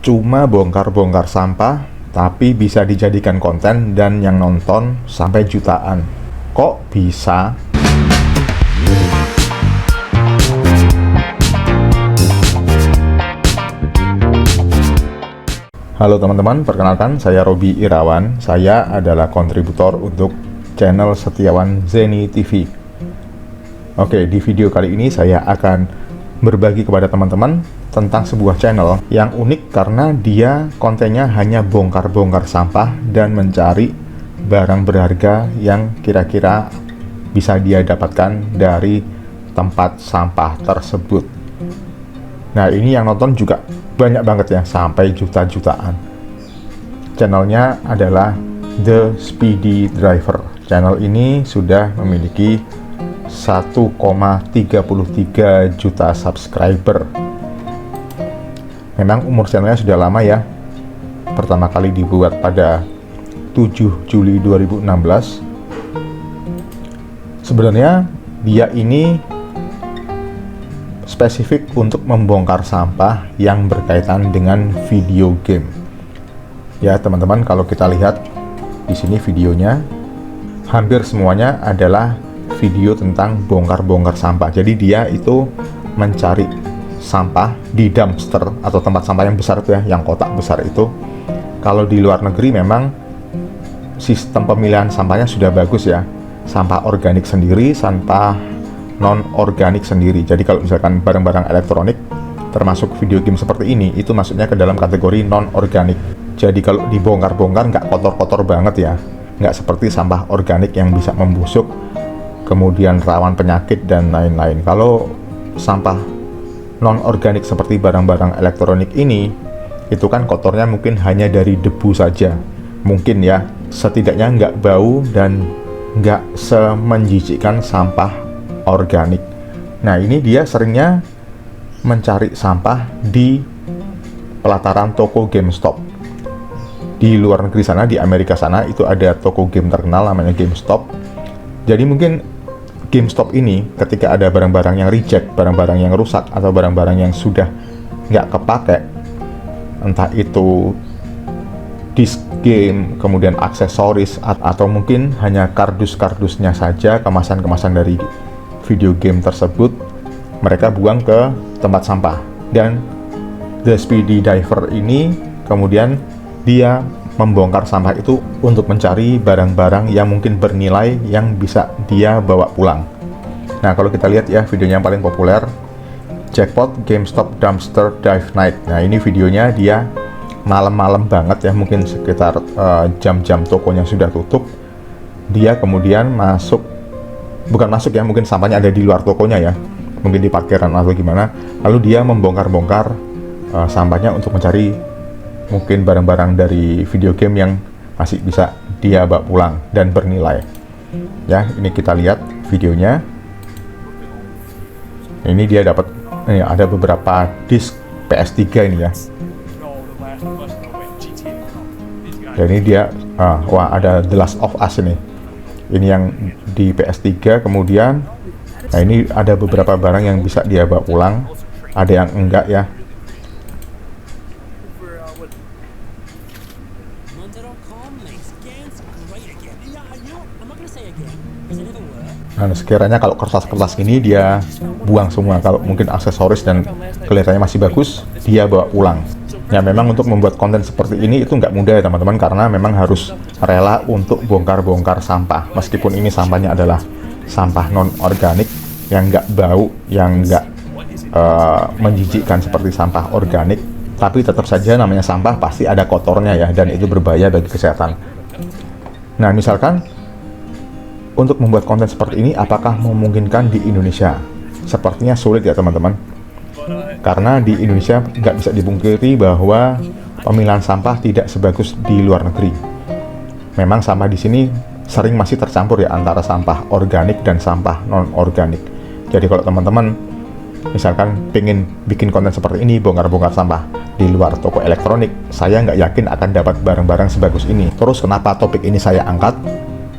cuma bongkar-bongkar sampah, tapi bisa dijadikan konten dan yang nonton sampai jutaan. Kok bisa? Halo teman-teman, perkenalkan saya Robi Irawan. Saya adalah kontributor untuk channel Setiawan Zeni TV. Oke, di video kali ini saya akan berbagi kepada teman-teman tentang sebuah channel yang unik karena dia kontennya hanya bongkar-bongkar sampah dan mencari barang berharga yang kira-kira bisa dia dapatkan dari tempat sampah tersebut. Nah, ini yang nonton juga banyak banget ya, sampai juta-jutaan. Channelnya adalah The Speedy Driver. Channel ini sudah memiliki 1,33 juta subscriber. Memang umur channelnya sudah lama ya. Pertama kali dibuat pada 7 Juli 2016. Sebenarnya dia ini spesifik untuk membongkar sampah yang berkaitan dengan video game. Ya teman-teman, kalau kita lihat di sini videonya, hampir semuanya adalah video tentang bongkar-bongkar sampah. Jadi dia itu mencari sampah di dumpster atau tempat sampah yang besar itu ya, yang kotak besar itu. Kalau di luar negeri memang sistem pemilihan sampahnya sudah bagus ya. Sampah organik sendiri, sampah non-organik sendiri. Jadi kalau misalkan barang-barang elektronik termasuk video game seperti ini, itu masuknya ke dalam kategori non-organik. Jadi kalau dibongkar-bongkar nggak kotor-kotor banget ya, nggak seperti sampah organik yang bisa membusuk, kemudian rawan penyakit dan lain-lain. Kalau sampah non-organik seperti barang-barang elektronik ini, itu kan kotornya mungkin hanya dari debu saja. Mungkin ya, setidaknya nggak bau dan nggak semenjijikkan sampah organik. Nah, ini dia seringnya mencari sampah di pelataran toko GameStop. Di luar negeri sana, di Amerika sana, itu ada toko game terkenal namanya GameStop. Jadi mungkin GameStop ini ketika ada barang-barang yang reject, barang-barang yang rusak, atau barang-barang yang sudah nggak kepake, entah itu disk game, kemudian aksesoris, atau mungkin hanya kardus-kardusnya saja, kemasan-kemasan dari video game tersebut, mereka buang ke tempat sampah. Dan The Speedy Diver ini kemudian dia membongkar sampah itu untuk mencari barang-barang yang mungkin bernilai yang bisa dia bawa pulang. Nah, kalau kita lihat ya, videonya yang paling populer, Jackpot GameStop Dumpster Dive Night. Nah, ini videonya dia malam-malam banget ya, mungkin sekitar jam-jam tokonya sudah tutup. Dia kemudian bukan masuk ya, mungkin sampahnya ada di luar tokonya ya, mungkin di parkiran atau gimana. Lalu dia membongkar-bongkar sampahnya untuk mencari mungkin barang-barang dari video game yang masih bisa dia bawa pulang dan bernilai. Ya, ini kita lihat videonya. Ini dia dapat, ini ada beberapa disk PS3 ini ya. Dan ini dia, wah ada The Last of Us ini. Ini yang di PS3, kemudian, nah ini ada beberapa barang yang bisa dia bawa pulang, ada yang enggak ya. Nah, sekiranya kalau kertas-kertas ini dia buang semua. Kalau mungkin aksesoris dan kelihatannya masih bagus, dia bawa pulang. Ya, memang untuk membuat konten seperti ini itu nggak mudah ya teman-teman, karena memang harus rela untuk bongkar-bongkar sampah. Meskipun ini sampahnya adalah sampah non-organik yang nggak bau, yang nggak menjijikkan seperti sampah organik, tapi tetap saja namanya sampah pasti ada kotornya ya, dan itu berbahaya bagi kesehatan. Nah, misalkan untuk membuat konten seperti ini, apakah memungkinkan di Indonesia? Sepertinya sulit ya teman-teman. Karena di Indonesia nggak bisa dipungkiri bahwa pemilahan sampah tidak sebagus di luar negeri. Memang sampah di sini sering masih tercampur ya, antara sampah organik dan sampah non-organik. Jadi kalau teman-teman misalkan pengen bikin konten seperti ini, bongkar-bongkar sampah di luar toko elektronik, saya nggak yakin akan dapat barang-barang sebagus ini. Terus kenapa topik ini saya angkat?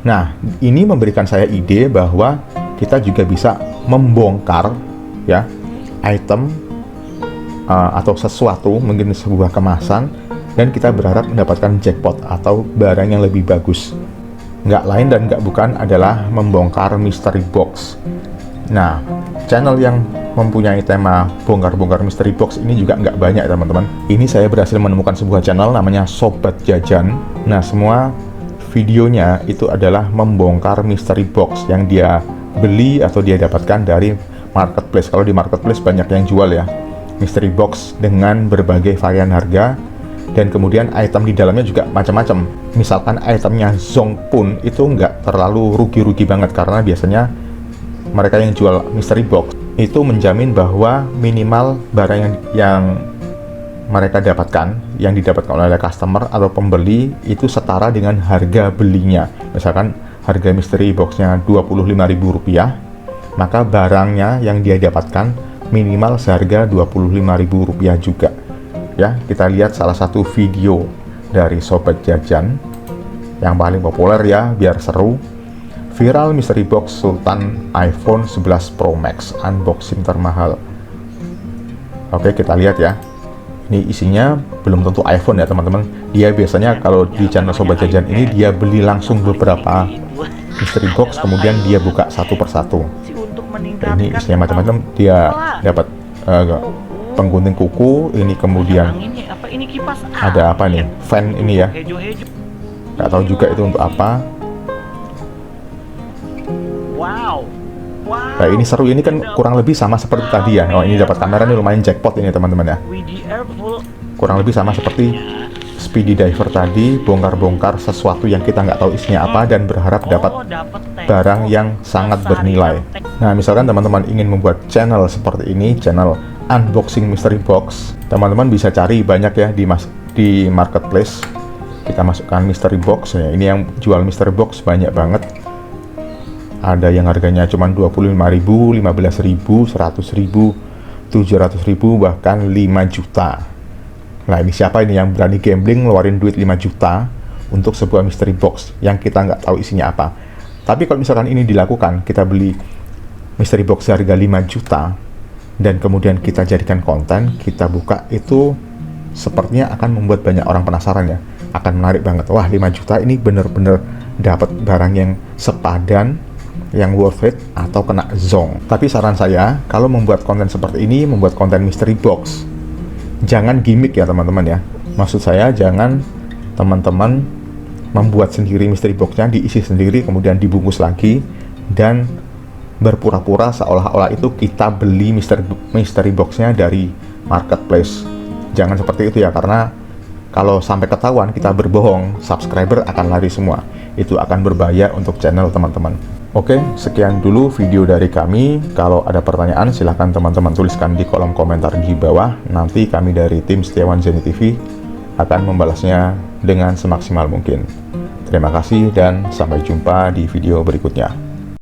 Nah, ini memberikan saya ide bahwa kita juga bisa membongkar ya item atau sesuatu, mungkin sebuah kemasan, dan kita berharap mendapatkan jackpot atau barang yang lebih bagus. Nggak lain dan nggak bukan adalah membongkar mystery box. Nah, channel yang mempunyai tema bongkar-bongkar mystery box ini juga nggak banyak teman-teman. Ini saya berhasil menemukan sebuah channel namanya Sobat Jajan. Nah, semua videonya itu adalah membongkar mystery box yang dia beli atau dia dapatkan dari marketplace. Kalau di marketplace banyak yang jual ya, mystery box dengan berbagai varian harga, dan kemudian item di dalamnya juga macam-macam. Misalkan itemnya Zong pun itu nggak terlalu rugi-rugi banget, karena biasanya mereka yang jual mystery box itu menjamin bahwa minimal barang yang mereka dapatkan, yang didapatkan oleh customer atau pembeli itu setara dengan harga belinya. Misalkan harga mystery boxnya Rp25.000, maka barangnya yang dia dapatkan minimal seharga Rp25.000 juga. Ya, kita lihat salah satu video dari Sobat Jajan yang paling populer ya, biar seru. Viral mystery box Sultan iPhone 11 Pro Max unboxing termahal. Oke, kita lihat ya. Ini isinya belum tentu iPhone ya teman-teman. Dia biasanya kalau di channel Sobat Jajan ini dia beli langsung beberapa mystery box, kemudian dia buka satu persatu. Ini isinya macam-macam. Dia dapat penggunting kuku, ini kemudian ada apa nih? Fan ini ya. Nggak tahu juga itu untuk apa. Nah, ini seru, ini kan kurang lebih sama seperti tadi ya. Oh, ini dapat kamera, ini lumayan jackpot ini teman-teman ya. Kurang lebih sama seperti Speedy Diver tadi, bongkar-bongkar sesuatu yang kita nggak tahu isinya apa dan berharap dapat barang yang sangat bernilai. Nah, misalkan teman-teman ingin membuat channel seperti ini, channel unboxing mystery box, teman-teman bisa cari banyak ya di marketplace. Kita masukkan mystery box ya. Ini yang jual mystery box banyak banget. Ada yang harganya cuma 25.000, 15.000, 100.000, 700.000, bahkan 5 juta. Nah, ini siapa ini yang berani gambling ngeluarin duit 5 juta untuk sebuah mystery box yang kita nggak tahu isinya apa. Tapi kalau misalkan ini dilakukan, kita beli mystery box harga 5 juta dan kemudian kita jadikan konten, kita buka, itu sepertinya akan membuat banyak orang penasaran ya. Akan menarik banget. Wah, 5 juta ini bener-bener dapat barang yang sepadan, yang worth it, atau kena zong. Tapi saran saya, kalau membuat konten seperti ini, membuat konten mystery box, jangan gimmick ya teman-teman ya. Maksud saya, jangan teman-teman membuat sendiri mystery boxnya, diisi sendiri, kemudian dibungkus lagi, dan berpura-pura seolah-olah itu kita beli mystery boxnya dari marketplace. Jangan seperti itu ya, karena kalau sampai ketahuan kita berbohong, subscriber akan lari semua. Itu akan berbahaya untuk channel teman-teman. Oke, sekian dulu video dari kami. Kalau ada pertanyaan, silahkan teman-teman tuliskan di kolom komentar di bawah. Nanti kami dari tim Setiawan Zeni TV akan membalasnya dengan semaksimal mungkin. Terima kasih dan sampai jumpa di video berikutnya.